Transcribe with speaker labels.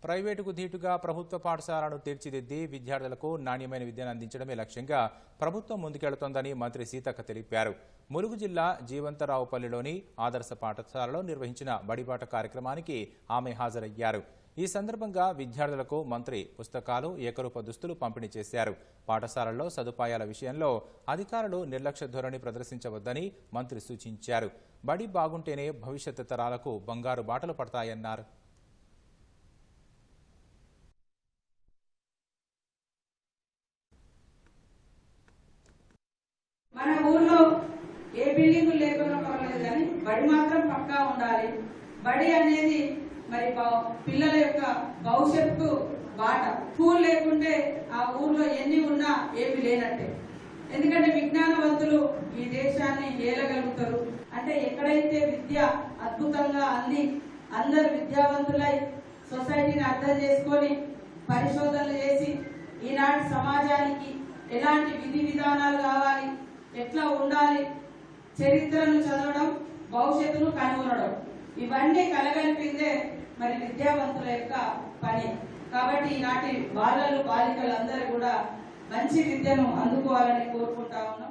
Speaker 1: ప్రైవేటుకు ధీటుగా ప్రభుత్వ పాఠశాలను తీర్చిదిద్ది విద్యార్థులకు నాణ్యమైన విద్యను అందించడమే లక్ష్యంగా ప్రభుత్వం ముందుకెళ్తోందని మంత్రి సీతక్క తెలిపారు. ములుగు జిల్లా జీవంతరావుపల్లిలోని ఆదర్శ పాఠశాలలో నిర్వహించిన బడిబాట కార్యక్రమానికి ఆమె హాజరయ్యారు. ఈ సందర్భంగా విద్యార్థులకు మంత్రి పుస్తకాలు, ఏకరూప దుస్తులు పంపిణీ చేశారు. పాఠశాలల్లో సదుపాయాల విషయంలో అధికారులు నిర్లక్ష్య ధోరణి ప్రదర్శించవద్దని మంత్రి సూచించారు. బడి బాగుంటేనే భవిష్యత్తు తరాలకు బంగారు బాటలు పడతాయన్నారు.
Speaker 2: మన ఊర్లో ఏ బిల్డింగ్ లేకున్నా పర్వాలేదు కానీ బడి మాత్రం పక్కా ఉండాలి. బడి అనేది మరి పిల్లల యొక్క భవిష్యత్తు బాట. స్కూల్ లేకుంటే ఆ ఊర్లో ఎన్ని ఉన్నా ఏమి లేనట్టే. ఎందుకంటే విజ్ఞానవంతులు ఈ దేశాన్ని ఏలగలుగుతారు. అంటే ఎక్కడైతే విద్య అద్భుతంగా అంది అందరు విద్యావంతులై సొసైటీని అర్థం చేసుకొని పరిశోధనలు చేసి ఈనాటి సమాజానికి ఎలాంటి విధి విధానాలు కావాలి, ఎట్లా ఉండాలి, చరిత్రను చదవడం, భవిష్యత్తును కనుగొనడం, ఇవన్నీ కలగలిపిందే మరి విద్యావంతుల యొక్క పని. కాబట్టి ఈనాటి బాలలు బాలికలు అందరూ కూడా మంచి విద్యను అందుకోవాలని కోరుకుంటా ఉన్నాం.